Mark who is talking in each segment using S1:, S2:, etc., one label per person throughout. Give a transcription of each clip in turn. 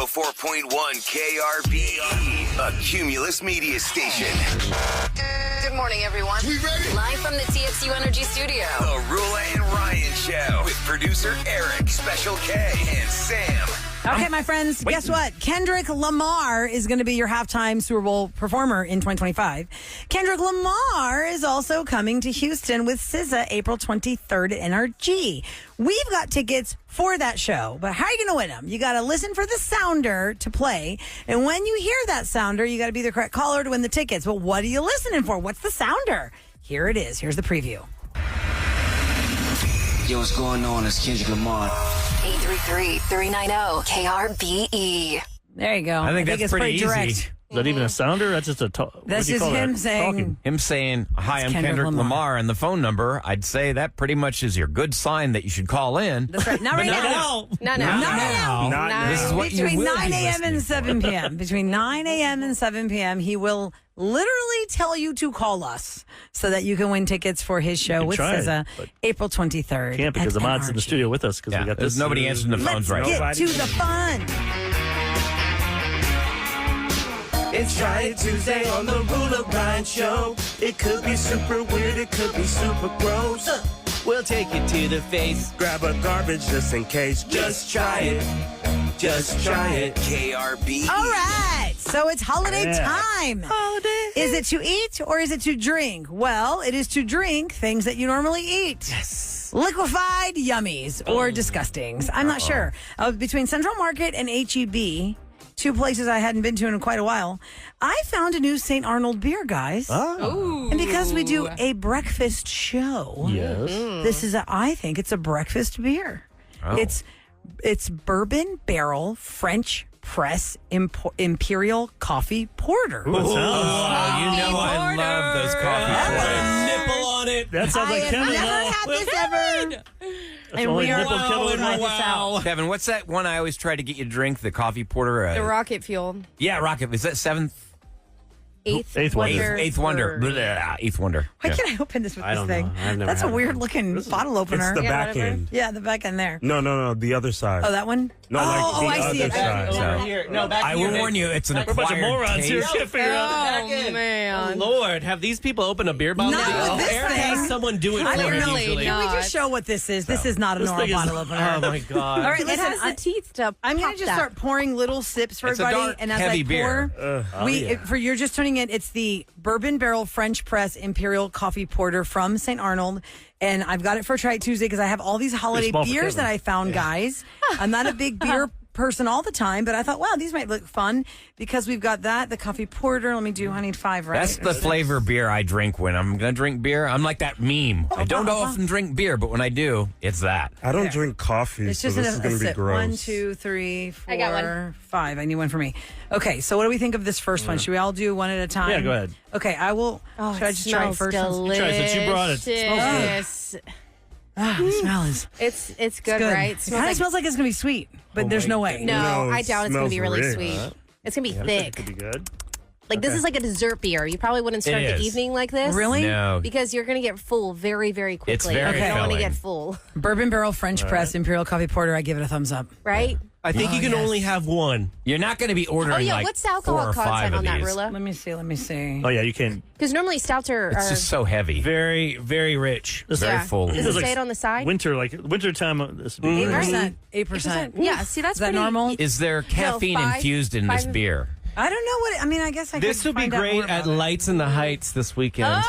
S1: 104.1 KRBE, a Cumulus media station.
S2: Good morning, everyone.
S1: We ready?
S2: Live from the TXU Energy Studio.
S1: The Roula and Ryan Show with producer Eric, Special K, and Sam.
S3: Okay, my friends, guess what? Kendrick Lamar is going to be your halftime Super Bowl performer in 2025. Kendrick Lamar is also coming to Houston with SZA April 23rd at NRG. We've got tickets for that show, but how are you going to win them? You got to listen for the sounder to play, and when you hear that sounder, you got to be the correct caller to win the tickets. But what are you listening for? What's the sounder? Here it is. Here's the preview.
S4: Yo, what's going on? It's Kendrick Lamar.
S2: 833-390-KRBE.
S3: There you go.
S5: I think that's
S3: it's
S5: pretty easy.
S3: direct.
S5: Is that even a sounder? That's just a talk.
S3: That's just him saying.
S5: Him saying, "Hi, I'm Kendrick Lamar," and the phone number. I'd say that pretty much is your good sign that you should call in.
S3: That's right. Not right now.
S2: Not now.
S5: This is what you
S3: Between
S5: will
S3: 9
S5: be
S3: a.m. and
S5: listening
S3: 7 p.m. Between 9 a.m. and 7 p.m., he will literally tell you to call us so that you can win tickets for his show with
S6: try,
S3: SZA,
S6: but
S3: April 23rd.
S6: Can't because the mod's in the
S3: NRG.
S6: studio with us because
S5: Yeah,
S6: we got
S5: there's
S6: this.
S5: nobody answering the phones
S3: Let's
S5: right now.
S3: get to the fun.
S7: It's Try It Tuesday on the Roula Ryan Show. It could be super weird, it could be super gross.
S8: We'll take it to the face.
S7: Grab a garbage just in case. Just try it. Just try it.
S1: KRBE.
S3: All right. So it's holiday
S6: Yeah.
S3: time. Is it to eat or is it to drink? Well, it is to drink things that you normally eat. Yes. Liquefied yummies or disgustings. I'm not sure. Between Central Market and HEB, two places I hadn't been to in quite a while, I found a new St. Arnold beer, guys. And because we do a breakfast show,
S6: Yes.
S3: this is, I think it's a breakfast beer.
S5: Oh.
S3: It's bourbon barrel French press imperial coffee porter.
S5: Oh, you know I love those coffee porters.
S8: Nipple on it.
S6: That sounds like
S3: I have
S6: Kevin.
S3: never had this ever.
S6: That's
S3: And
S6: only
S3: we are
S6: nipple Kevin would
S3: try
S6: have.
S3: this out.
S5: Kevin, what's that one I always try to get you to drink? The coffee porter?
S9: The rocket fuel.
S5: Yeah, Rocket. Is that seventh?
S6: Eighth Wonder.
S5: Eighth Wonder. Blah, Eighth Wonder.
S3: Why
S5: Yeah.
S3: can't I open this with
S8: I
S3: this
S8: don't
S3: thing?
S8: know. I've never
S3: That's a
S8: had
S3: weird
S8: one.
S3: looking bottle opener.
S7: It's the
S9: Yeah,
S7: back
S9: whatever.
S7: end.
S3: Yeah, the back end there.
S7: No, the other side.
S3: Oh, that one?
S7: No, like the
S3: I see
S7: other
S3: it.
S7: side.
S5: So,
S8: No, back
S5: I will warn you, it's an
S6: We're a bunch of
S5: acquired
S6: morons here.
S5: taste.
S6: Can't figure out.
S9: Oh, man.
S8: Lord, have these people opened a beer bottle?
S3: Not with this
S8: Eric
S3: thing.
S8: has someone do it
S3: I
S8: for
S3: don't
S8: me
S3: know.
S8: usually.
S3: Can we
S9: not.
S3: just show what this is? This is not a
S6: This
S3: normal
S6: thing is-
S3: bottle opener.
S8: Oh, my God.
S3: All right,
S9: It
S3: listen.
S9: has the teeth to
S3: I'm going
S9: pop
S3: to just
S9: that.
S3: start pouring little sips for
S5: It's a
S3: everybody.
S5: dark,
S3: And as
S5: heavy
S3: I pour,
S5: beer.
S3: for you're just tuning in, it's the Bourbon Barrel French Press Imperial Coffee Porter from St. Arnold. And I've got it for Try It Tuesday because I have all these holiday
S6: small for
S3: beers that
S6: Kevin.
S3: I found, guys. I'm not a big beer person all the time, but I thought, wow, these might look fun because we've got the coffee porter. Let me do, I need 5, right?
S5: That's the flavor beer I drink when I'm going to drink beer. I'm like that meme. I don't often drink beer, but when I do, it's that.
S7: I don't drink coffee,
S3: It's
S7: so
S3: just
S7: this is
S3: a
S7: going to be
S3: sip.
S7: gross.
S3: 1, 2, 3, 4,
S9: I got one.
S3: 5. I need one for me. Okay, so what do we think of this first one? Should we all do one at a time?
S6: Yeah, go ahead.
S3: Okay, I will.
S9: Oh,
S3: should I just try it first?
S9: delicious.
S6: Try it since you brought it.
S9: Yes.
S3: The smell is
S9: It's good,
S3: good.
S9: right?
S3: It kind of smells like it's going to be sweet, but there's no way.
S9: No,
S7: No,
S9: I
S7: it
S9: doubt it's going to be
S7: smells
S9: really
S7: rich.
S9: sweet. It's going to be
S6: Could
S9: thick.
S6: be good.
S9: Like, this is like a dessert beer. You probably wouldn't start
S5: It
S9: the
S5: is.
S9: evening like this.
S3: Really?
S5: No.
S9: Because you're going to get full very, very quickly.
S5: It's very
S9: You don't want to
S5: filling.
S9: get full,
S3: Bourbon Barrel French Press Imperial Coffee Porter. I give it a thumbs up.
S9: right?
S8: I think you can
S3: yes.
S8: only have one.
S5: You're not going to be ordering
S9: Oh, yeah.
S5: like
S9: What's the
S5: 4
S9: alcohol
S5: or 5
S9: content
S5: of
S9: on that,
S5: these.
S9: Roula?
S3: Let me see.
S6: Oh, yeah, you can.
S9: Because normally stouts are...
S5: It's just so heavy.
S8: Very, very rich.
S5: Very full.
S9: Does it
S6: Feels like
S9: say it on the side?
S6: Winter time. This would be great.
S3: 8%. 8%.
S9: Yeah, see, that's
S3: Is that
S9: pretty...
S3: normal?
S5: Is there caffeine
S9: 5,
S5: infused in this
S9: 5
S5: beer?
S3: I don't know what. I mean, I guess I
S8: This
S3: could
S8: would be
S3: find out
S8: great
S3: more
S8: at
S3: about it.
S8: Lights in the Heights this weekend.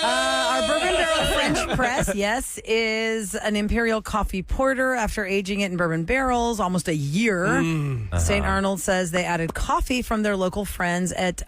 S3: Our Bourbon Barrel French Press, yes, is an Imperial Coffee Porter after aging it in bourbon barrels almost a year. St. Arnold says they added coffee from their local friends at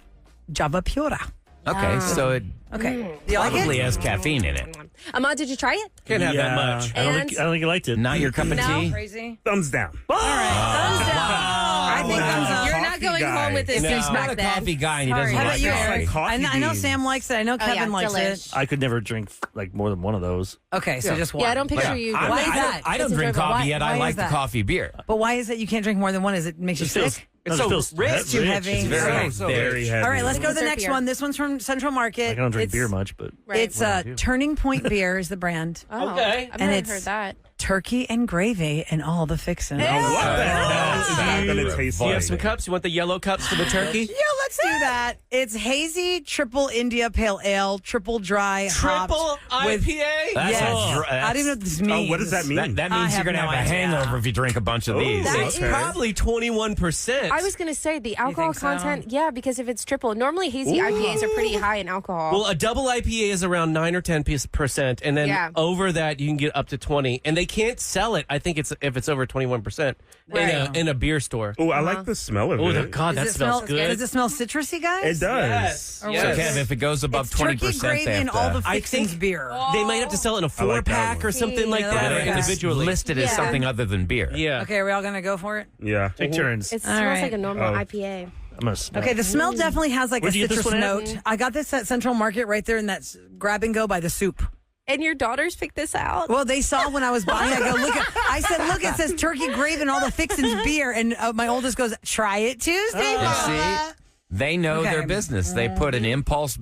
S3: Java Piora.
S5: Okay, so it
S3: Okay. Do you like
S5: probably
S3: it?
S5: has caffeine in it.
S9: Ahmad, did you try it?
S8: Can't have that
S7: Yeah.
S8: much.
S6: I don't
S9: And-
S6: think you liked it.
S5: Not your cup of
S9: No.
S5: tea?
S3: Crazy.
S7: Thumbs down.
S3: Thumbs down. I think thumbs up.
S9: You're not
S7: Coffee
S9: going
S7: guy.
S9: home with this
S5: No,
S9: since
S5: I'm not
S9: back
S5: a
S9: then.
S5: coffee guy and he
S9: Sorry.
S5: doesn't
S3: How
S5: like
S3: about you,
S7: Like
S3: Eric?
S7: coffee
S3: I know
S7: beans.
S3: Sam likes it. I know Kevin likes
S9: delish.
S6: I could never drink like more than one of those.
S3: it. Okay, so just one.
S9: Yeah, I don't picture
S5: Yeah.
S9: you.
S5: I,
S3: Why is
S5: I
S3: that?
S5: don't, I don't
S9: It's
S5: drink
S9: enjoyable.
S5: coffee yet.
S3: Why
S5: I
S3: is
S5: like the
S3: that?
S5: coffee beer.
S3: But why is it you can't drink more than one? Is it makes you
S6: It
S3: sick?
S5: It's
S6: no,
S5: so
S6: it feels
S5: rich.
S3: It's too heavy.
S6: It's
S5: very,
S6: so
S7: Very heavy.
S3: All right, let's go to the
S9: Dessert
S3: next
S9: beer.
S3: one. This one's from Central Market.
S6: I don't drink
S3: It's-
S6: beer much, but
S9: Right.
S3: It's Turning Point Beer is the brand.
S9: Oh,
S8: Okay.
S9: I've
S3: And
S9: never
S3: it's-
S9: heard that.
S3: turkey and gravy and all the fixins.
S7: What the hell is that going to taste
S8: Do you
S7: like?
S8: have some cups? You want the yellow cups for the turkey?
S3: Yeah, let's do that. It's hazy triple India Pale Ale, triple dry hopped
S8: Triple
S3: with-
S8: IPA?
S5: That's
S3: Yes.
S5: a
S3: I don't even know what this means.
S7: Oh, what does that mean?
S5: That
S3: I
S5: means you're
S3: have
S5: going to
S3: no
S5: have a
S3: idea.
S5: hangover if you drink a bunch of these.
S8: It's
S7: Okay.
S8: probably 21%.
S9: I was going to say the alcohol
S3: think so?
S9: content, yeah, because if it's triple, normally hazy IPAs are pretty high in alcohol.
S8: Well, a double IPA is around 9 or 10%, and then
S9: Yeah.
S8: over that you can get up to 20. And they can't sell it. I think it's if it's over 21% in a beer store.
S7: Oh, I like the smell of
S8: Oh,
S7: it.
S8: God, that
S3: Does it
S8: smells
S3: smell,
S8: good.
S3: Does it smell citrusy, guys?
S7: It does.
S8: Yes.
S3: Or
S5: So,
S3: what is
S5: Kev,
S3: it?
S5: if it goes above
S3: It's turkey
S5: 20%,
S3: gravy
S5: they have
S3: and all the
S5: to...
S8: I
S3: fixins
S8: think
S3: beer.
S8: They might have to sell it in a
S7: I like that
S8: 4-pack
S7: one.
S8: or something like
S3: Yeah,
S8: that,
S3: that
S8: or
S3: is
S8: individually.
S5: listed as
S9: Yeah.
S5: something other than beer.
S8: Yeah.
S3: Okay, are we all going to go for it?
S7: Yeah.
S6: Take turns.
S9: it
S3: All
S9: smells
S3: right.
S9: like a normal
S7: Oh.
S9: IPA.
S6: I'm gonna smell.
S3: Okay, the smell definitely has like
S6: Where'd
S3: a
S6: you get this
S3: citrus
S6: one at?
S3: note. I got this at Central Market right there in that grab and go by the soup.
S9: And your daughters picked this out?
S3: Well, they saw when I was buying. I go, look at. I said, look, it says turkey gravy and all the fixins beer. And my oldest goes, try it Tuesday, Mama.
S5: They know
S3: Okay.
S5: their business. They put an impulse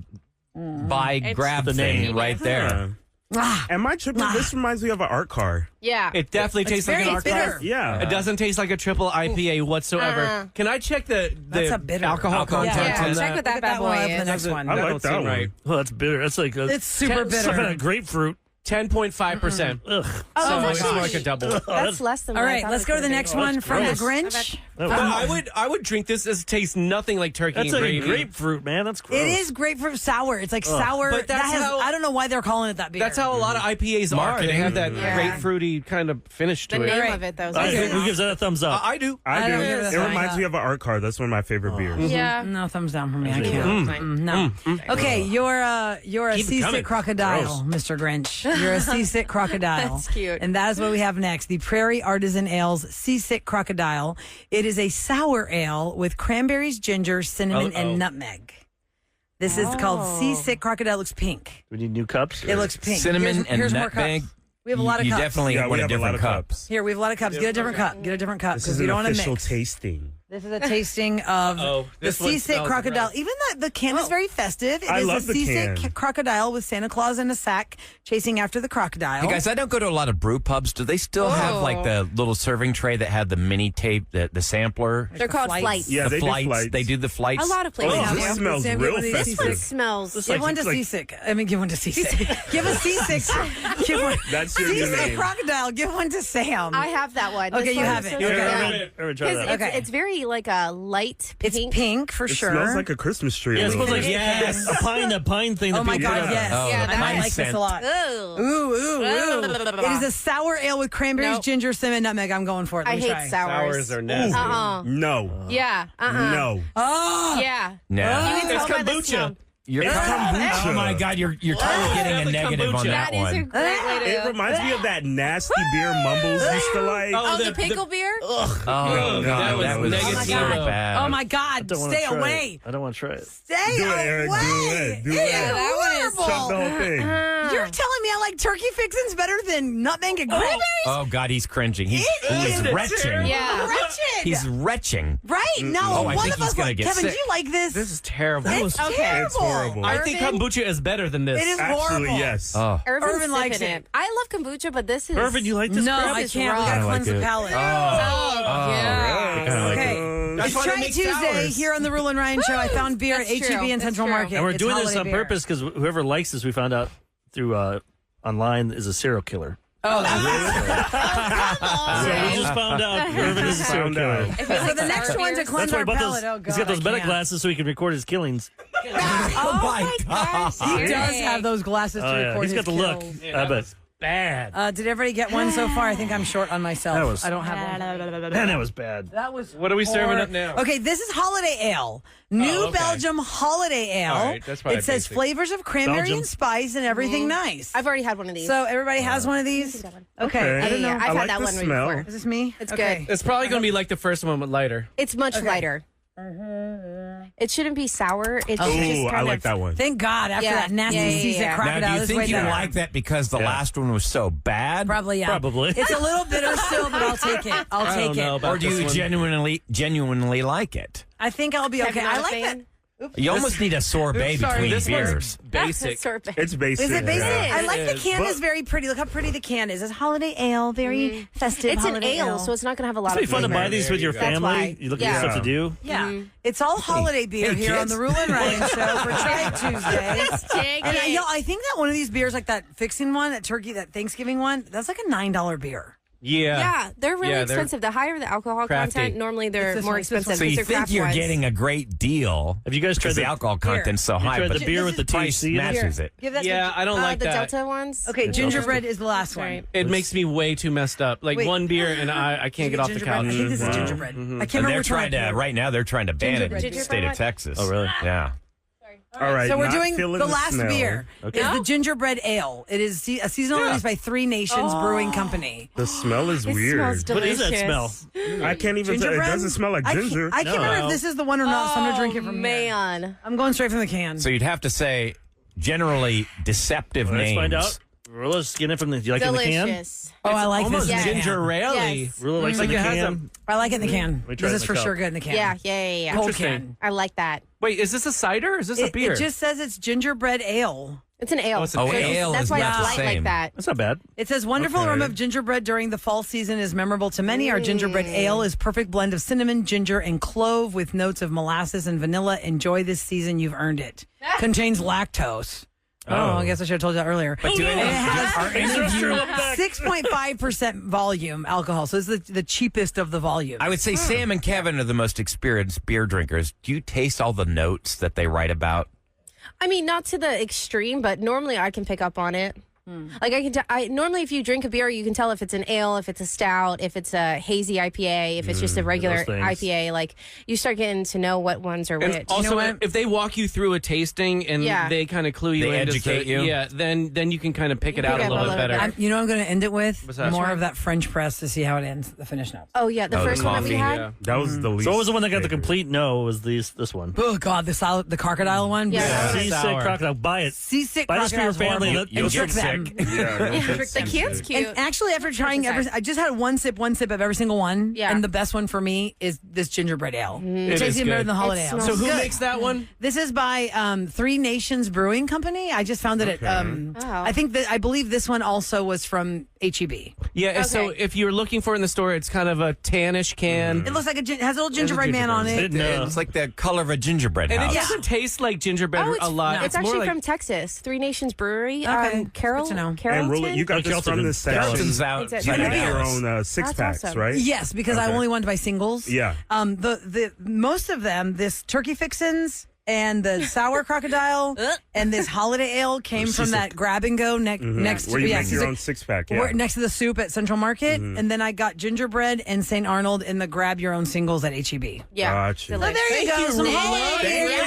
S5: buy grab
S6: the
S5: thing
S6: name.
S5: right there.
S3: Ah,
S7: And my triple, this reminds me of an art car.
S9: Yeah.
S8: It definitely tastes like
S3: very
S8: an art
S3: bitter.
S8: car.
S7: Yeah.
S8: It doesn't taste like a triple IPA whatsoever. Can I check the
S3: That's a bitter.
S8: alcohol
S5: Alcohol
S8: content
S9: yeah,
S8: on
S9: check
S8: that?
S9: what that
S3: Look at
S9: bad
S3: that one
S9: boy
S3: up in the
S9: is.
S3: next one.
S7: I like
S8: don't
S7: that
S8: seem
S7: one.
S8: right.
S6: Oh, that's bitter. That's like a,
S3: It's super
S6: some kind
S3: bitter.
S6: of grapefruit.
S8: 10.5%.
S6: Ugh.
S8: So
S9: my
S8: it's more
S9: gosh.
S8: like a double.
S9: That's less than
S3: All
S9: what I
S3: right,
S9: thought
S3: let's
S9: it
S3: go to
S9: was
S3: the
S9: gonna
S3: next
S9: be.
S3: one from the
S9: Gross.
S3: Grinch.
S6: Oh,
S8: But
S6: wow.
S8: I would drink this. It tastes nothing like turkey
S6: That's
S8: and
S6: like a
S8: gravy.
S6: grapefruit, man. That's gross.
S3: It is grapefruit sour. It's like sour.
S8: But that's
S3: that has,
S8: how-
S3: I don't know why they're calling it that beer.
S8: That's how a lot of IPAs are. They have that
S9: Yeah.
S8: grapefruity kind of finish
S9: The
S8: to
S9: name
S8: it.
S9: of it, though. is
S6: I,
S9: like-
S6: who gives that a thumbs up?
S8: I do.
S7: I
S3: I
S7: do.
S3: don't give
S7: It
S3: a
S7: reminds
S3: sign
S7: me of an art car. That's one of my favorite beers.
S9: Yeah.
S3: No thumbs down from me. I can't. No. Okay, you're a
S6: Keep it
S3: seasick
S6: coming.
S3: crocodile, Mr. Grinch. You're a seasick crocodile.
S9: That's cute.
S3: And that is what we have next. The Prairie Artisan Ales Seasick Crocodile. It is a sour ale with cranberries, ginger, cinnamon, and nutmeg. This is called Seasick Crocodile. It looks pink.
S6: We need new cups.
S3: It looks pink.
S5: Cinnamon
S3: Here's
S5: and
S3: more cups.
S5: nutmeg.
S3: We have a lot of
S5: You
S3: cups.
S5: definitely
S7: Yeah, we
S5: want a
S7: have a lot
S5: different
S7: of
S5: cup.
S7: cups.
S3: Here, we have a lot of cups. Get a different cup. Get a different cup
S7: This
S3: because
S7: is
S3: we
S7: an
S3: don't want to
S7: official
S3: mix.
S7: tasting.
S3: This is a tasting of
S8: Uh-oh.
S3: the
S8: This one
S3: Seasick
S8: smells
S3: Crocodile.
S8: gross.
S3: Even the can is very festive. It
S7: I
S3: is
S7: love
S3: a
S7: the
S3: Seasick
S7: can.
S3: Crocodile with Santa Claus in a sack chasing after the crocodile.
S5: Hey guys, I don't go to a lot of brew pubs. Do they still have like the little serving tray that had the mini tape, the sampler?
S9: They're called flights.
S7: Yeah,
S5: the
S7: they do
S5: flights.
S7: flights.
S5: They do the flights.
S9: A lot of places
S7: Oh,
S9: do.
S7: this smells
S3: Sam,
S7: real
S3: give one of these
S7: festive.
S9: This smells.
S3: Give
S6: like-
S3: one to
S6: it's like-
S3: Seasick. I mean, give one to Seasick. Give a Seasick. Give one.
S7: That's your new
S3: Seasick
S7: name.
S3: Crocodile. Give one to Sam.
S9: I have that one.
S3: Okay,
S9: This
S3: you
S9: one
S3: have
S9: is
S3: it.
S9: so
S3: Okay.
S9: good.
S6: Ever try
S9: Because
S6: that?
S3: Okay.
S9: it's very like a light
S3: it's
S9: pink.
S3: pink for
S7: It
S3: sure.
S7: smells like a Christmas tree.
S6: Yeah,
S7: a
S6: it
S7: little
S6: smells like
S7: bit.
S6: that pine thing.
S3: Oh
S6: that
S3: my
S6: people
S3: God,
S6: put on.
S3: yes.
S5: Oh,
S9: Yeah,
S5: the
S9: that
S3: I
S5: pine
S3: like this
S5: scent.
S3: a lot.
S9: Ugh.
S3: Ooh. It is a sour ale with cranberries,
S9: Nope.
S3: ginger, cinnamon, nutmeg. I'm going for it. Let
S9: I
S3: me
S9: hate
S3: try.
S9: sours.
S8: Sours are nasty.
S7: No.
S9: Yeah.
S7: No.
S3: Oh,
S9: Yeah.
S5: No.
S9: You can
S8: It's
S9: tell by the
S8: kombucha.
S9: smell.
S5: You're
S7: It's kombucha.
S5: Oh my God, you're totally getting a
S8: Definitely
S5: negative on
S8: kombucha.
S5: that
S9: That is a
S5: one.
S9: great way
S7: It
S9: to.
S7: reminds me of that nasty beer Mumbles used to like.
S9: Oh, the pickle beer?
S5: Oh
S7: no,
S5: God, that was
S7: negative.
S5: so
S3: Oh my God.
S5: bad.
S3: Oh my God.
S6: Don't wanna
S3: Stay
S6: try
S3: away.
S6: it. I don't want to try it.
S3: Stay
S7: Do it,
S3: away.
S7: Eric. Do it. Do
S3: It
S7: it.
S3: is
S9: that one is-
S7: Shut the
S3: horrible.
S7: whole thing.
S3: You're telling me I like turkey fixins better than nutmeg and cranberries?
S5: Oh God, he's cringing. He's
S3: is.
S5: retching.
S9: Yeah.
S3: Wretched.
S5: He's retching.
S3: Right? No,
S5: Oh, I
S3: one
S5: think
S3: of
S5: he's
S3: us
S5: gonna
S3: like
S5: get
S3: Kevin,
S5: sick.
S3: do you like this?
S8: This is terrible.
S3: It's terrible.
S7: It's horrible.
S8: I think
S9: Irvin?
S8: kombucha is better than this.
S3: It is
S7: Actually,
S3: horrible.
S7: yes.
S5: Oh.
S9: Irvin
S3: Irvin likes
S9: sipping
S3: it.
S9: I love kombucha, but this is.
S6: Irvin, you like this?
S3: No,
S6: crap?
S3: I
S9: is
S3: can't. We
S9: rough.
S3: gotta
S5: I like
S3: cleanse the
S5: it.
S3: palate.
S9: Oh, yeah.
S3: Okay.
S8: That's
S3: It's
S8: why they
S3: Try
S8: make
S3: Tuesday
S8: sours.
S3: here on the Rule and Ryan Show. I found beer at
S9: That's true.
S3: HEB in
S9: That's
S3: Central
S9: true.
S3: Market.
S6: And we're
S3: It's
S6: doing this
S3: holiday
S6: on
S3: beer.
S6: purpose because whoever likes this, we found out through online, is a serial killer.
S3: Oh,
S6: So we just found out Irvin is a serial
S7: Found out.
S6: killer.
S3: so the next one to cleanse
S6: That's why
S3: our
S6: he bought
S3: palate.
S6: those.
S3: Oh, God,
S6: He's got those
S3: I
S6: meta
S3: can't.
S6: glasses so he can record his killings.
S3: Oh my gosh. He does have those glasses to
S6: Oh yeah,
S3: record
S6: he's got
S3: his
S6: the look.
S3: kills.
S6: I bet.
S8: Bad.
S3: Did everybody get one so far? I think I'm short on myself.
S6: That was-
S3: I don't have one.
S6: Man, that was bad.
S3: That was.
S8: What are we serving up now?
S3: Okay, this is Holiday Ale. New
S8: okay.
S3: Belgium Holiday Ale.
S8: All right, that's probably
S3: it says
S8: basic.
S3: flavors of cranberry
S6: Belgium.
S3: and spice and everything nice.
S9: I've already had one of these.
S3: So everybody has one of these? Okay. I don't know.
S9: I've
S7: I
S9: had
S7: like
S9: that
S7: the
S9: one
S7: smell.
S9: before.
S3: Is this me?
S9: It's
S3: okay.
S9: good.
S8: It's probably going to be like the first one, but lighter.
S9: It's much lighter. It shouldn't be sour. It's just
S7: Ooh,
S9: kind
S7: I like
S9: of.
S7: that one.
S3: Thank God after
S9: Yeah.
S3: that nasty
S9: Yeah, yeah,
S3: seasick
S9: yeah.
S3: crocodile.
S5: Now, do you
S3: this is way
S5: think you
S3: better.
S5: like that because the last one was so bad?
S3: Probably, yeah.
S6: Probably.
S3: It's a little bitter still, but I'll take it. I'll
S8: I
S3: take
S8: don't know
S3: it.
S8: about
S5: Or do you
S8: this one.
S5: genuinely like it?
S3: I think I'll be okay.
S9: Kevin, not
S3: I
S9: a
S3: like
S9: fan?
S3: that.
S5: You almost need a sorbet between
S8: This
S5: beers.
S8: one's basic.
S9: Sorbet.
S7: It's basic.
S3: Is it basic?
S7: Yeah.
S3: I like the
S8: is.
S3: can is very pretty. Look how pretty the can is. It's holiday ale, very festive.
S9: It's an
S3: holiday
S9: ale, so it's not going to have a lot
S6: It's
S9: of
S6: fun to
S9: flavor.
S6: buy these with your
S9: That's
S6: family.
S9: why.
S6: You look
S9: Yeah.
S6: at stuff to do.
S3: Yeah, it's all holiday beer
S5: Hey,
S3: here on
S5: kids.
S3: the Roula and Ryan Show for Try It Tuesday. And I think that one of these beers, like that fixing one, that turkey, that Thanksgiving one, that's like a $9 beer.
S9: Yeah, they're really
S8: Yeah, they're
S9: expensive. The higher the alcohol
S8: crafty.
S9: content, normally
S3: It's
S9: they're
S3: this
S9: more
S3: one, it's this
S9: expensive.
S5: So you
S9: because they're
S5: think you're
S9: craft-wise.
S5: getting a great deal
S6: Have you guys tried
S5: because the alcohol content's so high,
S6: tried
S5: but
S6: the beer with the
S5: price
S6: THC in it?
S5: matches it.
S3: Give that
S8: Yeah, I don't like
S9: the
S8: that.
S9: Delta ones.
S3: Okay, gingerbread is the last one.
S9: Right.
S8: It makes me way too messed up. Like
S3: Wait.
S8: one beer and I can't get off the
S3: Gingerbread?
S8: couch.
S3: I think this is
S7: Wow.
S3: gingerbread. I can't
S5: And
S3: remember
S5: they're
S3: which one I
S5: trying to,
S3: poured.
S5: right now, they're trying to ban it in the
S9: Gingerbread.
S5: state of Texas.
S6: Oh, really?
S5: Yeah.
S7: All right.
S3: So we're
S7: not
S3: doing
S7: feeling
S3: the last
S7: smell.
S3: beer.
S6: Okay.
S3: Is the gingerbread ale. It is a seasonal release by Three Nations Brewing Company.
S7: The smell is
S9: It
S7: weird.
S9: smells
S6: What is
S9: delicious.
S6: that smell?
S7: I can't even tell. It
S3: Gingerbread?
S7: doesn't smell like ginger.
S3: I can't remember if this is the one or not, so I'm going to drink it from here.
S9: Man.
S3: I'm going straight from the can.
S5: So you'd have to say generally deceptive
S6: Let's
S5: names.
S6: find out. Roula's getting it from the. Do you like it in the can?
S9: Delicious.
S3: Oh, I like
S8: Almost
S3: this. in the can.
S8: ginger ale.
S9: Yes.
S6: Rula likes
S8: Like
S6: it in
S8: it
S6: the
S8: has
S6: can.
S3: I like it in the can.
S6: me try
S3: This
S6: it
S3: is
S6: in
S3: for
S6: the
S3: sure
S6: cup.
S3: good in the can.
S9: Yeah.
S3: Cold
S8: Interesting.
S3: can.
S9: I like that.
S8: Wait, is this a cider or is this a beer?
S3: It just says it's gingerbread ale.
S9: It's an ale.
S8: it's an
S5: Oh,
S8: ale.
S5: ale
S9: That's
S5: is
S9: why
S5: not
S9: it's
S5: the
S9: light
S5: same.
S9: like that.
S6: That's not bad.
S3: It says wonderful
S7: Okay.
S3: aroma of gingerbread during the fall season is memorable to many. Our gingerbread ale is perfect blend of cinnamon, ginger, and clove with notes of molasses and vanilla. Enjoy this season. You've earned it. Contains lactose. Oh, I guess I should have told you that earlier.
S5: But do any,
S3: It has
S5: are any of you,
S3: 6.5% volume alcohol, so it's the cheapest of the volume.
S5: I would say Sam and Kevin are the most experienced beer drinkers. Do you taste all the notes that they write about?
S9: I mean, not to the extreme, but normally I can pick up on it. Like I can normally if you drink a beer, you can tell if it's an ale, if it's a stout, if it's a hazy IPA, if it's just a regular
S6: those things.
S9: IPA. Like you start getting to know what ones are
S8: And
S9: which.
S8: also,
S3: what?
S8: if they walk you through a tasting and
S9: Yeah.
S8: they kind of clue you
S5: They
S8: in,
S5: educate you?
S8: yeah, then you can kind of pick it
S9: You
S8: out
S9: pick
S8: a
S9: up
S8: little
S9: a
S8: bit
S9: little
S8: better.
S9: bit.
S3: You know what I'm going to end it with?
S8: What's that?
S3: More of that French press to see how it ends, the finish notes.
S9: Oh yeah, the
S5: Oh, the
S9: first one that we
S5: coffee,
S9: had.
S8: Yeah.
S7: That was the least.
S6: So what was the one that got the
S7: favorite.
S6: complete no? Was this one?
S3: Oh, God, the crocodile one?
S9: Yeah.
S3: Yeah.
S9: Yeah.
S6: Seasick
S8: Sour.
S6: crocodile. Buy it.
S3: Seasick
S6: Buy this for your
S3: crocodile's
S6: family.
S3: horrible.
S6: You'll
S3: And
S6: get
S3: trick them.
S6: sick.
S7: Yeah.
S9: The can's cute.
S3: And actually, after trying
S9: That's
S3: I just had one sip of every single one.
S9: Yeah.
S3: And the best one for me is this gingerbread ale.
S8: It
S3: It tastes
S8: is
S3: even better
S8: good.
S3: than the holiday
S9: It
S3: ale.
S9: smells
S8: So who
S9: good.
S8: makes that one?
S3: This is by Three Nations Brewing Company. I just found it at. I believe this one also was from HEB.
S8: Yeah, so
S9: Okay.
S8: if you're looking for it in the store, it's kind of a tannish can.
S3: It looks like it has a little gingerbread man on it.
S5: It's like the color of a gingerbread
S8: And
S5: house.
S8: it doesn't taste like gingerbread
S9: Oh,
S8: a lot.
S9: It's
S8: more
S9: actually
S8: like,
S9: from Texas, Three Nations Brewery.
S3: Okay.
S9: Carol,
S3: Good to know.
S7: And
S9: Carrollton?
S7: Rula, you got
S6: Oh,
S7: this
S6: Carlton.
S7: from the section.
S5: Carlton's out.
S9: Exactly.
S7: You
S9: Yeah.
S7: make your
S5: Yes.
S7: own six
S9: That's
S7: packs,
S9: awesome.
S7: right?
S3: Yes, because I
S7: Okay.
S3: only wanted to buy singles.
S7: Yeah.
S3: The most of them, this turkey fixins and the sour crocodile and this holiday ale came from that grab and go next
S7: Where
S3: to
S7: you make your
S3: Seasick-
S7: own six pack.
S3: We're
S7: Yeah.
S3: next to the soup at Central Market, and then I got gingerbread and St. Arnold in the grab your own singles at HEB.
S9: Yeah.
S7: Gotcha.
S3: So
S9: Delicious.
S3: there you go. Some holiday beer.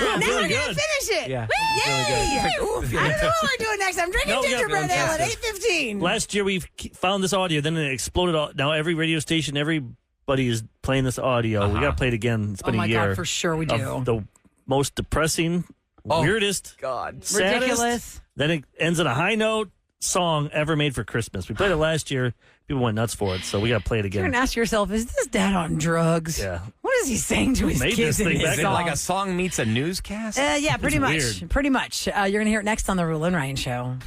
S6: Oh,
S3: Now
S6: really
S3: we're gonna
S6: good.
S3: finish it.
S8: Yeah,
S3: Yay! I don't know what we're doing next. I'm drinking
S6: No, we got
S3: gingerbread ale at
S6: fantastic.
S3: 8:15.
S6: Last year we found this audio, then it exploded. Now every radio station, everybody is playing this audio. We got to play it again. It's
S3: Oh
S6: been
S3: my
S6: a year.
S3: God, for sure we do.
S6: Of the most depressing, weirdest,
S5: God.
S6: saddest,
S3: Ridiculous.
S6: Then it ends on a high note song ever made for Christmas. We played it last year. People went nuts for it, so we got to play it
S3: You're
S6: again.
S3: gonna ask yourself, is this dad on drugs?
S6: Yeah.
S3: What is he saying to his
S6: made
S3: kids
S6: this
S3: in
S6: thing
S3: his
S6: back
S5: Is it
S6: in
S3: song?
S5: like a song meets a newscast?
S3: Yeah, pretty much.
S6: weird.
S3: Pretty much. You're going to hear it next on the Roula and Ryan Show.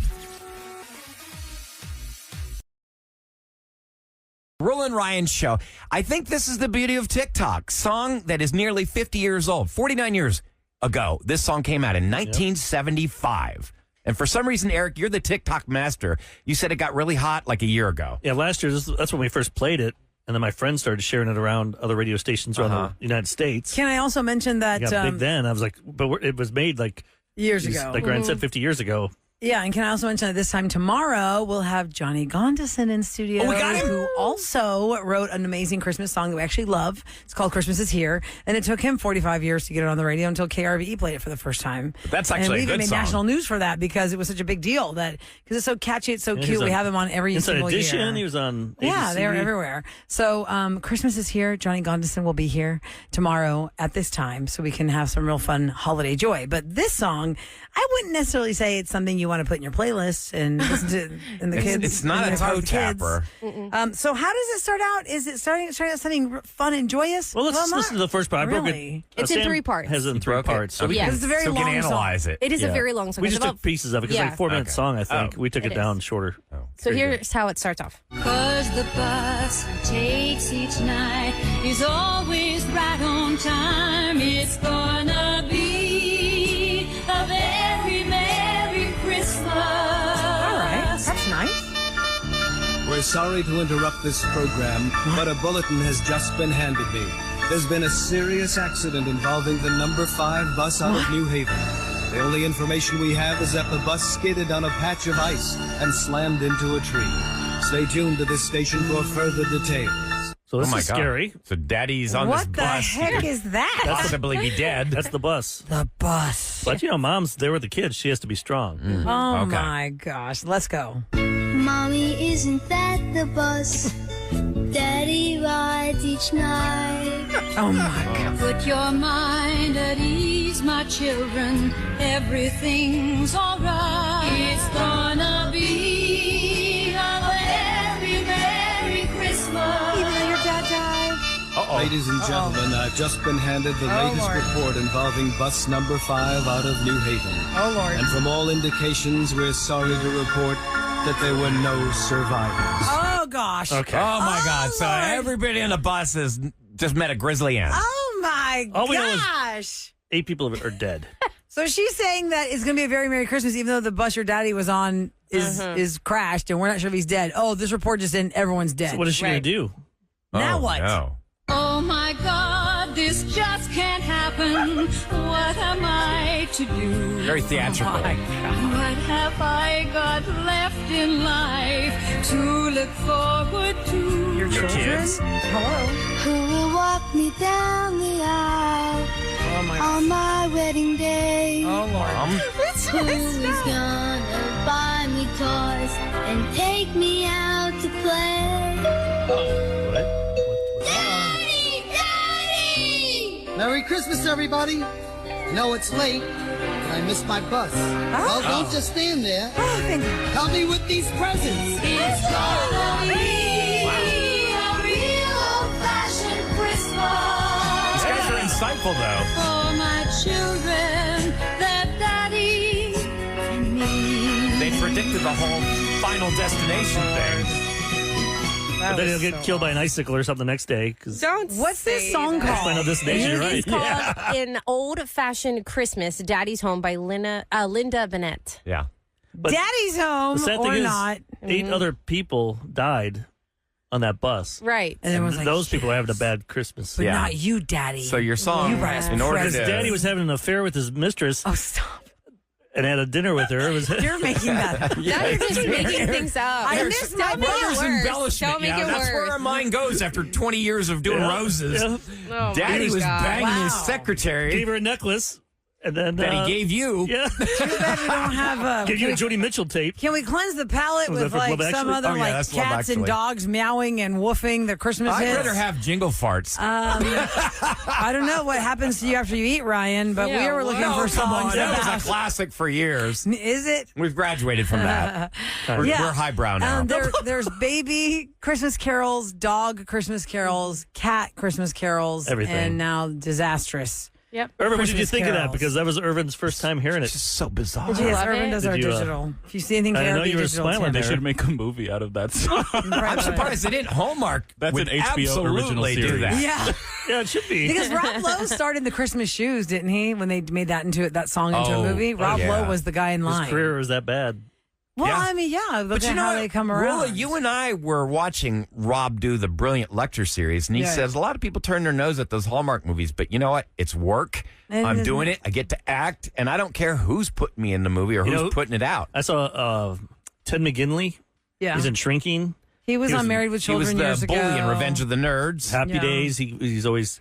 S5: Roula and Ryan Show. I think this is the beauty of TikTok. Song that is nearly 50 years old. 49 years ago, this song came out in 1975. And for some reason, Eric, you're the TikTok master. You said it got really hot like a year ago.
S6: Yeah, last year, that's when we first played it. And then my friends started sharing it around other radio stations around the United States.
S3: Can I also mention that
S6: It got big then. I was like, it was made like
S3: years ago?
S6: like Ryan said, 50 years ago.
S3: Yeah, and can I also mention that this time tomorrow we'll have Johnny Gondison in studio.
S5: Oh, we got him?
S3: Who also wrote an amazing Christmas song that we actually love. It's called Christmas Is Here. And it took him 45 years to get it on the radio until KRVE played it for the first time.
S5: But that's
S3: and
S5: actually
S3: we
S5: a
S3: even
S5: good
S3: made
S5: song.
S3: national news for that because it was such a big deal because it's so catchy, it's so
S6: Yeah,
S3: cute.
S6: he's
S3: We
S6: on
S3: have him on every
S6: Inside
S3: single
S6: Edition,
S3: year.
S6: he was on
S3: Yeah,
S6: ABC.
S3: they're everywhere. So Christmas is here. Johnny Gondison will be here tomorrow at this time so we can have some real fun holiday joy. But this song, I wouldn't necessarily say it's something you you want to put in your playlist and listen to and the kids.
S5: It's not
S3: in
S5: a
S3: the car
S5: toe
S3: with the kids.
S5: tapper.
S3: So how does it start out? Is it starting out something fun and joyous?
S6: Well, let's
S3: not
S6: listen to the first part. I broke
S3: really.
S6: it.
S9: It's in
S6: Sam
S9: 3 parts.
S6: Has it in 3
S5: broke it?
S6: parts. So
S5: Okay.
S6: we
S9: Yeah.
S6: can,
S3: It's a very
S5: so we
S3: long
S5: can analyze it.
S9: It is
S6: yeah.
S9: a very long song.
S6: We
S9: It's
S6: just
S9: about-
S6: took pieces of it because
S9: Yeah.
S6: it's like 4-minute
S5: Okay.
S6: song, I think.
S5: Oh.
S6: We took it
S9: It
S6: down
S9: is.
S6: shorter.
S9: So here's how it starts off.
S10: 'Cause the bus takes each night is always right on time. It's gonna be a very Merry Christmas.
S3: All right, that's nice.
S11: We're sorry to interrupt this program, but a bulletin has just been handed me. There's been a serious accident involving the number 5 bus out of New Haven. The only information we have is that the bus skidded on a patch of ice and slammed into a tree. Stay tuned to this station for further details.
S6: So this
S5: Oh my
S6: is
S5: God.
S6: scary.
S5: So daddy's on
S3: What
S5: this
S3: the
S5: bus.
S3: heck is that?
S5: Possibly be dead.
S6: That's the bus.
S3: The bus.
S6: But, mom's there with the kids. She has to be strong.
S3: Oh
S5: Okay.
S3: my gosh. Let's go.
S10: Mommy, isn't that the bus Daddy rides each night?
S3: Oh my God.
S10: Put your mind at ease, my children. Everything's alright. It's gonna be a very Merry Christmas.
S3: Even though your dad died.
S11: Ladies and gentlemen, I've just been handed the latest
S3: Lord.
S11: report involving bus number 5 out of New Haven.
S3: Oh Lord.
S11: And from all indications, we're sorry to report that there were no survivors.
S3: Oh gosh.
S6: Okay.
S5: Oh my God! So
S3: Lord.
S5: everybody on the bus has just met a grisly end.
S3: Oh my
S6: All we know is-
S3: gosh.
S6: 8 people are dead.
S3: So she's saying that it's going to be a very Merry Christmas, even though the bus your daddy was on is crashed, and we're not sure if he's dead. Oh, this report just in, everyone's dead.
S6: So what is she going to do?
S3: Now
S5: Oh,
S3: what?
S5: No.
S10: Oh my God, this just can't happen. What am I to do?
S5: Very theatrical.
S10: What have I got left in life to look forward to?
S3: Your children?
S5: kids?
S3: Hello.
S10: Who will walk me down the aisle
S3: Oh my.
S10: on my wedding day?
S3: Oh Lord.
S10: Who is gonna buy me toys and take me out to play? Daddy! Daddy!
S12: Merry Christmas, everybody. I know it's late, but I missed my bus. Well, don't just stand there.
S3: Oh, thank you.
S12: Help me with these presents.
S10: It's gonna be a real old-fashioned Christmas
S5: These guys are insightful, though.
S10: for my children, their daddy and me.
S5: They predicted the whole Final Destination thing.
S6: But then he'll get killed by an icicle or something the next day. Cause
S9: Don't
S3: What's this
S9: say
S3: song
S9: that.
S3: called?
S6: Final Destination, you're
S9: It's
S6: right.
S9: called An Old-Fashioned Christmas, Daddy's Home by Linda Bennett.
S5: Yeah.
S6: But
S3: Daddy's home
S6: the sad thing
S3: or
S6: is,
S3: not.
S6: 8 other people died on that bus.
S9: Right.
S3: And everyone's like,
S6: Those people are having a bad Christmas.
S3: but
S5: Yeah.
S3: not you, Daddy.
S5: So your song,
S3: You brought us
S5: in order
S6: His
S5: to...
S6: daddy was having an affair with his mistress
S3: Oh, stop.
S6: and had a dinner with her. It was
S3: You're making that.
S9: Now you're just making things up.
S3: I missed my
S9: Don't make it
S5: brother's
S9: worse.
S5: embellishment.
S9: Don't make
S5: Yeah,
S9: it
S5: that's where
S9: worse.
S5: our mind goes after 20 years of doing
S6: Yeah.
S5: roses.
S6: Yeah.
S9: Oh,
S5: Daddy
S9: my
S5: was
S9: God.
S5: banging his
S3: Wow.
S5: secretary
S6: Gave her a necklace and then
S5: that he gave you.
S6: Yeah,
S3: Too bad we don't have
S6: gave you a Jody Mitchell tape.
S3: Can we cleanse the palate
S6: Was that
S3: with
S6: for
S3: like
S6: Love
S3: some
S6: Actually?
S3: other
S5: Oh, yeah,
S3: like
S5: that's Love
S3: cats and
S5: Actually.
S3: dogs meowing and woofing the Christmas
S5: I'd
S3: hits?
S5: rather have jingle farts.
S3: I don't know what happens to you after you eat, Ryan, but
S9: Yeah,
S3: we were looking
S5: no,
S3: for
S5: come on.
S3: songs.
S5: That was
S3: about-
S5: a classic for years.
S3: Is it?
S5: We've graduated from that. We're highbrow now.
S3: There's baby Christmas carols, dog Christmas carols, cat Christmas carols,
S6: Everything.
S3: and now disastrous.
S9: Yep.
S6: Irvin, what did you
S3: Christmas
S6: think of that?
S3: carols.
S6: Because that was Irvin's first time hearing
S5: It's
S6: it.
S5: just so bizarre.
S9: Did you
S3: Yes,
S9: love
S3: Urban
S9: it?
S3: does
S6: Did
S3: our
S6: you,
S3: digital. If you see anything
S6: I
S3: there,
S6: know
S3: be
S6: you were
S3: digital.
S6: smiling
S3: Tim.
S6: there.
S13: make a movie out of that song.
S5: I'm surprised they didn't. Hallmark
S13: That's
S5: would
S13: an HBO original
S5: absolutely do
S13: series.
S5: that.
S3: Yeah,
S6: Yeah, it should be.
S3: because Rob Lowe starred in the Christmas Shoes, didn't he? When they made that song into
S5: Oh,
S3: a movie, Rob
S5: yeah.
S3: Lowe was the guy in
S6: His
S3: line.
S6: career was that bad.
S3: Well,
S5: Yeah.
S3: I mean, yeah, look
S5: But
S3: at
S5: you know
S3: how
S5: what?
S3: they come around.
S5: Roula, you and I were watching Rob do the Brilliant Lecture series, and he
S3: Yeah.
S5: says a lot of people turn their nose at those Hallmark movies, but you know what? It's work.
S3: And
S5: I'm
S3: isn't
S5: doing
S3: it-
S5: it. I get to act, and I don't care who's putting me in the movie or
S6: You
S5: who's
S6: know-
S5: putting it out.
S6: I saw Ted McGinley.
S3: yeah,
S6: He's in Shrinking.
S3: he was
S6: he
S3: on
S6: was-
S3: Married with
S5: He was
S3: Children
S5: the
S3: years
S5: bully
S3: ago.
S5: in Revenge of the Nerds.
S6: Happy
S3: Yeah.
S6: Days. He's always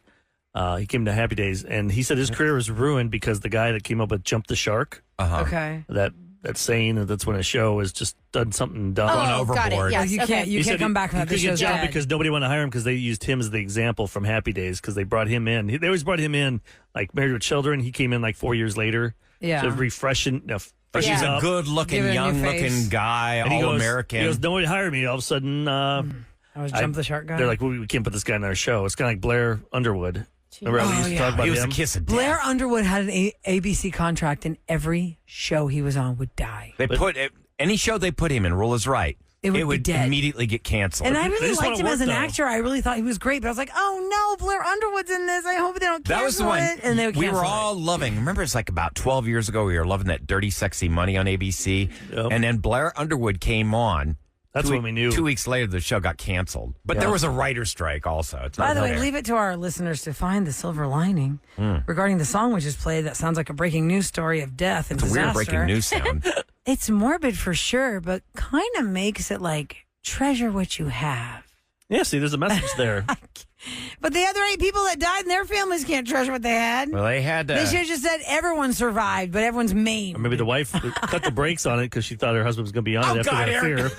S6: he came to Happy Days, and he said his career was ruined because the guy that came up with "Jump the Shark,"
S3: Okay.
S6: that saying that's when a show has just done something dumb.
S5: Gone
S9: Oh, got it.
S5: overboard.
S9: Yes.
S3: You
S9: okay.
S3: can't
S6: He said
S3: come back from
S6: he
S3: that. The
S6: couldn't get a
S3: show's
S6: job
S3: dead.
S6: because nobody wanted to hire him because they used him as the example from Happy Days because they brought him in. They always brought him in like Married with Children. He came in like 4 years later.
S3: Yeah.
S6: To refresh
S5: But she's a good-looking,
S3: Give it a new
S5: young-looking
S3: face.
S5: guy,
S6: And
S5: all-American.
S6: He goes, no one hired me. All of a sudden,
S3: I was Jump the Shark guy.
S6: they're like, we can't put this guy in our show. It's kind of like Blair Underwood. Remember how we used to talk about
S5: He was
S6: him?
S5: a kiss of death.
S3: Blair Underwood had an ABC contract, and every show he was on would die.
S5: They put any show they put him in. Roula's right.
S3: It would be dead.
S5: immediately get canceled.
S3: And I
S6: They
S3: really
S6: just
S3: liked
S6: wanna
S3: him as
S6: work,
S3: an
S6: though.
S3: actor. I really thought he was great, but I was like, oh no, Blair Underwood's in this. I hope they don't cancel
S5: That was the one
S3: it. And they would
S5: we
S3: cancel
S5: were
S3: it.
S5: all loving. Remember, it's like about 12 years ago, we were loving that Dirty Sexy Money on ABC.
S6: Yep.
S5: And then Blair Underwood came on.
S6: That's when we knew.
S5: 2 weeks later, the show got canceled. But there was a writer's strike also. It's
S3: By
S5: not
S3: the way,
S5: fair.
S3: leave it to our listeners to find the silver lining regarding the song we just played. That sounds like a breaking news story of death and
S5: It's a weird
S3: disaster.
S5: breaking news sound.
S3: It's morbid for sure, but kind of makes it like treasure what you have.
S6: Yeah, see, there's a message there.
S3: But the other 8 people that died and their families can't treasure what they had.
S5: Well, they had
S3: They should have just said everyone survived, but everyone's maimed.
S6: Or maybe the wife cut the brakes on it because she thought her husband was going to be on it after
S5: God,
S6: that
S5: Eric.
S6: fear.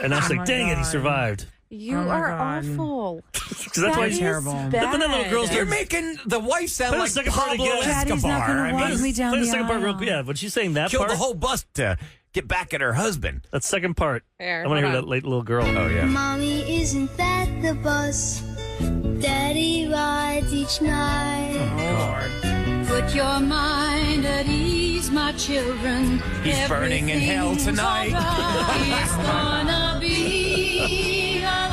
S6: And I was like, dang it, he survived.
S9: You
S3: Oh my
S9: are
S3: God.
S9: awful.
S6: Because that's why
S9: That is
S3: terrible.
S9: bad.
S6: But then that little girl's
S5: You're making the wife sound
S6: Play the
S5: like
S6: second part
S5: Pablo
S6: again.
S3: Daddy's not
S5: Escobar.
S3: gonna
S5: I
S3: walk
S5: mean,
S3: me down
S6: Play the
S3: the
S6: second part real
S3: aisle.
S6: quick. Yeah, when she's saying that
S5: killed
S6: part,
S5: the whole bus to get back at her husband.
S6: that second part,
S9: Here,
S6: I want to
S9: hold
S6: hear
S9: on.
S6: that late little girl.
S5: Oh, yeah.
S10: Mommy, isn't that the bus Daddy rides each night? Put your mind at ease, my children.
S5: He's burning in hell
S10: Everything's
S5: tonight.
S10: all right. It's gonna be a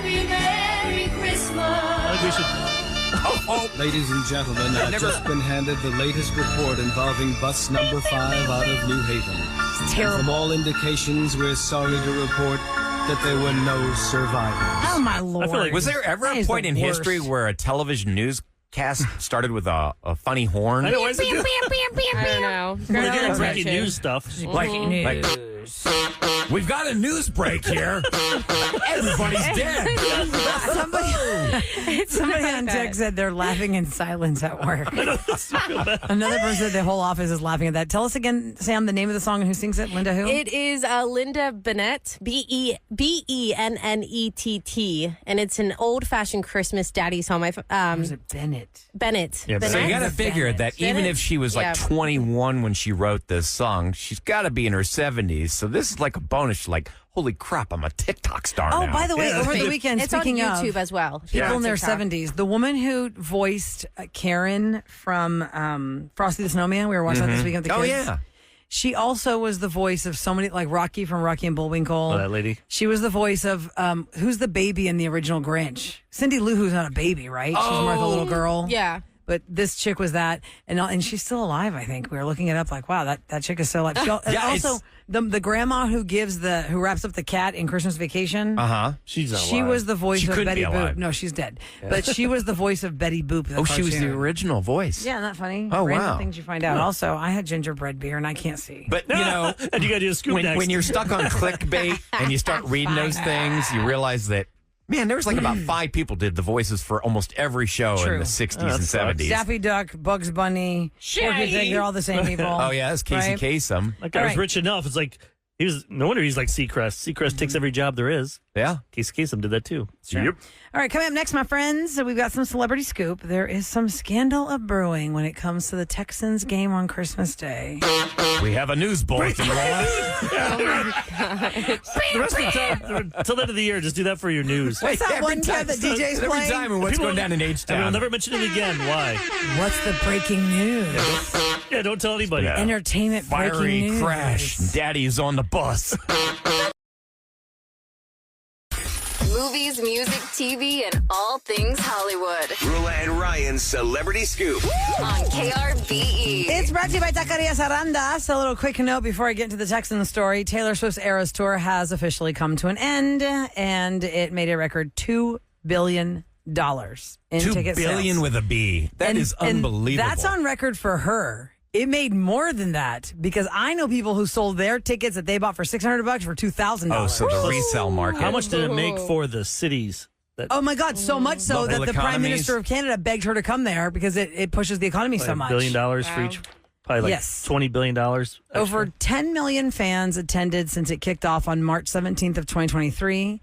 S10: very Merry Christmas.
S6: I think we should.
S11: Ladies and gentlemen, I've just been handed the latest report involving bus number 5 out of New Haven.
S3: terrible.
S11: From all indications, we're sorry to report that there were no survivors.
S3: Oh, my Lord.
S5: Was there ever
S3: That
S5: a
S3: is
S5: point
S3: the
S5: in
S3: worst.
S5: history where a television newscast started with a funny horn?
S6: I know. Why is it do-
S9: I don't know.
S6: They do like
S9: Grandma's
S6: breaking
S9: watching.
S6: news stuff.
S5: Like, we've got a news break here. Everybody's dead.
S3: Somebody on text said they're laughing in silence at work. Another person said the whole office is laughing at that. Tell us again, Sam, the name of the song and who sings it. Linda who?
S9: It is Linda Bennett, Bennett, and it's an old-fashioned Christmas daddy's home.
S3: Or is it Bennett?
S9: Bennett.
S6: Yeah,
S5: So you
S9: Bennett.
S5: got to figure that even
S9: Bennett?
S5: if she was like
S9: Yeah.
S5: 21 when she wrote this song, she's got to be in her 70s. So this is like a bonus. She's like, holy crap, I'm a TikTok star
S3: Oh,
S5: now.
S3: by the way,
S6: Yeah,
S3: over the weekend,
S9: It's on
S3: speaking
S9: YouTube
S3: of
S9: as well.
S3: people in their
S9: TikTok.
S3: 70s, the woman who voiced Karen from Frosty the Snowman, we were watching that this weekend with the
S5: Oh,
S3: kids.
S5: yeah.
S3: She also was the voice of so many, like Rocky from Rocky and Bullwinkle.
S6: Oh, that lady.
S3: She was the voice of who's the baby in the original Grinch? Cindy Lou Who's not a baby, right? She's more like a little girl.
S9: Yeah.
S3: But this chick was that, and she's still alive. I think we were looking it up, like, wow, that chick is still alive. She, and
S5: Yeah,
S3: also
S5: it's-
S3: the grandma who wraps up the cat in Christmas Vacation.
S6: She's not
S3: She
S6: alive.
S3: was the voice
S5: She
S3: of
S5: couldn't
S3: Betty
S5: be alive.
S3: Boop. No, she's dead. But she was the voice of Betty Boop.
S5: Oh, she was the
S3: cartoon.
S5: original voice.
S3: Yeah, isn't that funny?
S5: Oh,
S3: Random
S5: wow.
S3: things you find out. Also, I had gingerbread beer and I can't see.
S5: But, you know,
S6: and you got to do a scoop next.
S5: when you're stuck on clickbait and you start reading those things, you realize that, man, there was like about 5 people did the voices for almost every show
S3: True.
S5: in the 60s
S6: Oh, that
S5: and
S6: sucks.
S5: 70s.
S3: Daffy Duck, Bugs Bunny, Porky Pig, they're all the same people.
S5: Oh, yeah, that's Casey
S3: Right?
S5: Kasem.
S6: That guy
S3: All
S6: was
S3: right.
S6: rich enough. It's like he was. No wonder he's like Seacrest. Seacrest takes every job there is.
S5: Yeah.
S6: Casey Kasem did that too.
S3: Yep. All right, coming up next, my friends, we've got some celebrity scoop. There is some scandal of brewing when it comes to the Texans game on Christmas Day.
S5: We have a news bulletin. Rolla.
S6: The rest of the time, till the end of the year, just do that for your news.
S3: What's that
S5: Every
S3: one
S5: time-
S3: cat that DJ's
S5: every
S3: playing?
S5: time and what's
S6: People-
S5: going down in
S6: And we'll
S5: H-Town.
S6: never mention it again. Why?
S3: What's the breaking news?
S6: Yeah, don't tell anybody.
S5: Yeah.
S3: Entertainment breaking
S5: Fiery
S3: news.
S5: crash. Daddy's on the bus.
S2: Movies, music, TV, and all things Hollywood
S1: Roula and Ryan's Celebrity Scoop.
S2: on KRBE.
S3: It's brought to you by Taqueria Sarandas. A little quick note before I get into the Texans story. Taylor Swift's Eras Tour has officially come to an end, and it made a record $2 billion in
S5: $2
S3: ticket
S5: billion
S3: sales.
S5: with a B. That is
S3: And
S5: unbelievable.
S3: that's on record for her. It made more than that because I know people who sold their tickets that they bought for $600 for $2,000.
S5: Oh, so the resale market.
S6: How much did it make for the cities? That,
S3: Oh my God, so much so
S5: Bubble
S3: that the Prime
S5: economies.
S3: Minister of Canada begged her to come there because it pushes the economy so
S6: $1
S3: much.
S6: billion for each. Probably like
S3: Yes.
S6: $20 billion. Extra.
S3: Over 10 million fans attended since it kicked off on March 17th of 2023.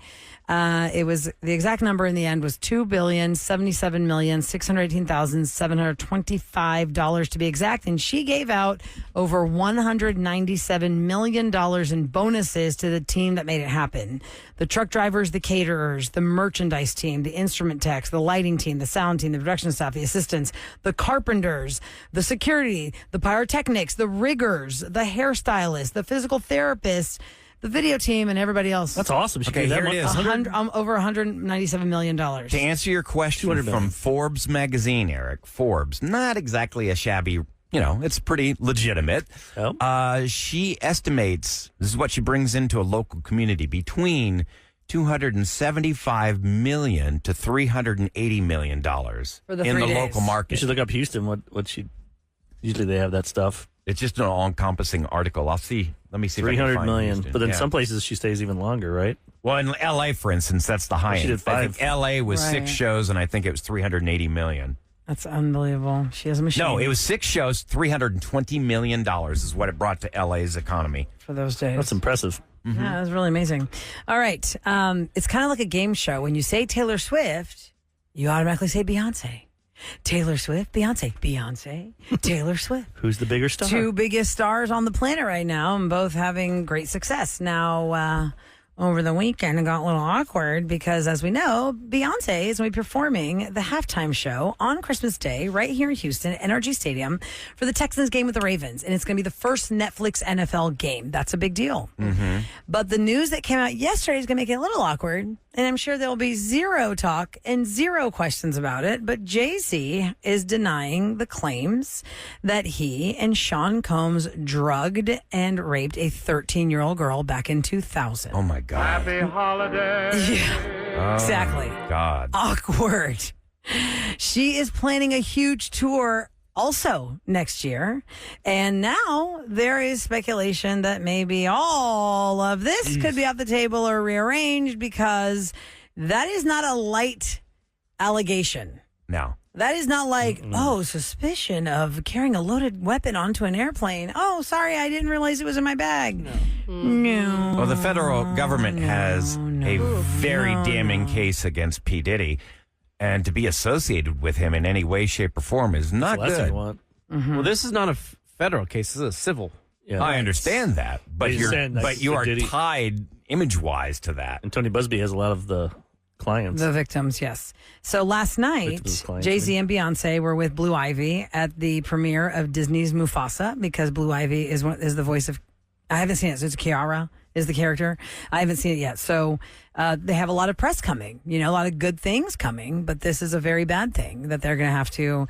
S3: It was the exact number in the end was $2,077,618,725 to be exact. And she gave out over $197 million in bonuses to the team that made it happen. The truck drivers, the caterers, the merchandise team, the instrument techs, the lighting team, the sound team, the production staff, the assistants, the carpenters, the security, the pyrotechnics, the riggers, the hairstylists, the physical therapists, the video team, and everybody else.
S6: That's awesome. She
S5: Okay,
S6: gave
S5: here
S6: that
S5: it
S6: much-
S5: is.
S3: Over $197 million.
S5: To answer your question
S6: 200 million.
S5: from Forbes magazine, Eric, Forbes, not exactly a shabby, it's pretty legitimate.
S6: Oh.
S5: She estimates, this is what she brings into a local community, between $275 million to $380 million
S3: For the
S5: in
S3: 3
S5: the
S3: days.
S5: local
S6: You
S5: market.
S6: should look up Houston. What she usually they have that stuff.
S5: It's just an all-encompassing article. Let me see if I can
S6: 300
S5: find
S6: million.
S5: Houston.
S6: But then
S5: Yeah.
S6: some places she stays even longer, right?
S5: Well, in L.A., for instance, that's the high
S6: She
S5: end.
S6: did
S5: I
S6: 5.
S5: think L.A. was
S3: Right.
S5: 6 shows, and I think it was $380 million.
S3: That's unbelievable. She has a machine.
S5: No, it was 6 shows, $320 million is what it brought to L.A.'s economy.
S3: for those days.
S6: That's impressive.
S3: Yeah, that's really amazing. All right. It's kind of like a game show. When you say Taylor Swift, you automatically say Beyonce. Taylor Swift, Beyonce, Taylor Swift.
S6: Who's the bigger star?
S3: 2 biggest stars on the planet right now, and both having great success. Now, over the weekend, it got a little awkward because, as we know, Beyonce is going to be performing the halftime show on Christmas Day right here in Houston, NRG Stadium, for the Texans game with the Ravens. And it's going to be the first Netflix NFL game. That's a big deal. But the news that came out yesterday is going to make it a little awkward. And I'm sure there will be zero talk and zero questions about it. But Jay-Z is denying the claims that he and Sean Combs drugged and raped a 13-year-old girl back in 2000.
S5: Oh, my God.
S13: Happy holiday.
S5: Oh,
S3: Exactly.
S5: God.
S3: Awkward. She is planning a huge tour also next year. And now there is speculation that maybe all of this could be off the table or rearranged because that is not a light allegation.
S5: No.
S3: That is not like, suspicion of carrying a loaded weapon onto an airplane. Oh, sorry, I didn't realize it was in my bag. No.
S5: Well, the federal government has a very damning case against P-Diddy. And to be associated with him in any way, shape, or form is not
S6: That's the last thing
S5: good.
S6: you want.
S8: Well, this is not a federal case. This is a civil.
S6: Yeah.
S5: I understand that, but
S6: He's saying that
S5: you are
S6: Diddy-
S5: tied image-wise to that.
S6: And Tony Busby has a lot of the clients.
S3: The victims, yes. So last night,
S6: Victims' clients,
S3: Jay-Z and Beyonce were with Blue Ivy at the premiere of Disney's Mufasa because Blue Ivy is the voice of. I haven't seen it. So it's Kiara is the character. I haven't seen it yet. So they have a lot of press coming. A lot of good things coming, but this is a very bad thing that they're going to have to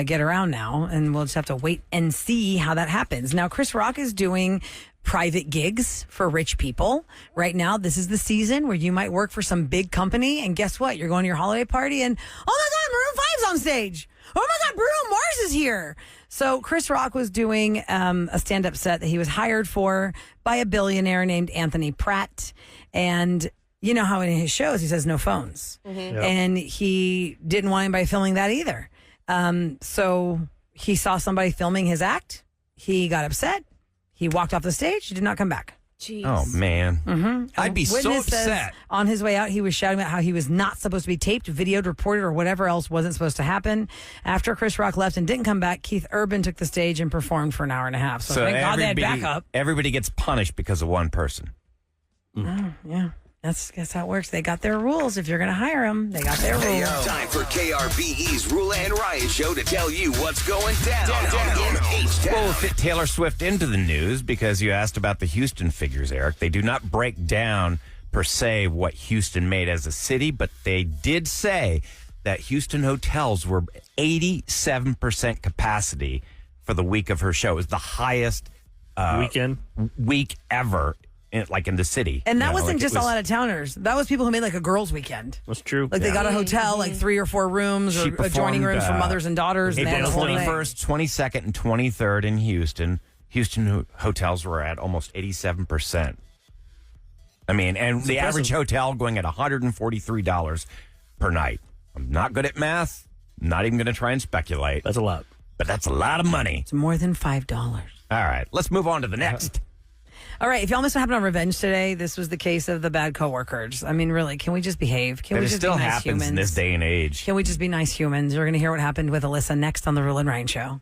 S3: get around now, and we'll just have to wait and see how that happens. Now, Chris Rock is doing private gigs for rich people. Right now, this is the season where you might work for some big company, and guess what? You're going to your holiday party, and oh my God, Maroon 5's on stage. Oh my God, Bruno Mars is here. So Chris Rock was doing a stand-up set that he was hired for by a billionaire named Anthony Pratt. And you know how in his shows he says no phones. And he didn't want anybody filming that either. So he saw somebody filming his act. He got upset. He walked off the stage. He did not come back.
S9: Jeez.
S5: Oh, man. I'd be so
S3: Witness says
S5: upset.
S3: on his way out, he was shouting about how he was not supposed to be taped, videoed, reported, or whatever else wasn't supposed to happen. After Chris Rock left and didn't come back, Keith Urban took the stage and performed for an hour and a half. So thank God they had backup.
S5: Everybody gets punished because of one person.
S3: Oh, yeah. That's how it works. They got their rules. If you're going to hire them, they got their rules.
S1: Time for KRBE's Roula and Ryan show to tell you what's going down in H-Town.
S5: We'll fit Taylor Swift into the news because you asked about the Houston figures, Eric. They do not break down, per se, what Houston made as a city, but they did say that Houston hotels were 87% capacity for the week of her show. It was the highest week ever. In the city.
S3: And that wasn't just all out of towners. That was people who made like a girls' weekend.
S6: That's true.
S3: Like they got a hotel, like 3 or 4 rooms or adjoining rooms for mothers and daughters. And
S5: April
S3: the whole thing.
S5: 21st, 22nd, and 23rd in Houston. Houston hotels were at almost 87%. I mean, and the average hotel going at $143 per night. I'm not good at math. Not even going to try and speculate.
S6: That's a lot.
S5: But that's a lot of money.
S3: It's more than $5.
S5: All right, let's move on to the next.
S3: All right, if y'all missed what happened on Revenge today, this was the case of the bad coworkers. I mean, really, can we just behave? Can we
S5: It
S3: just
S5: still
S3: be nice
S5: happens
S3: humans?
S5: in this day and age.
S3: Can we just be nice humans? You're going to hear what happened with Alyssa next on the Roula and Ryan Show.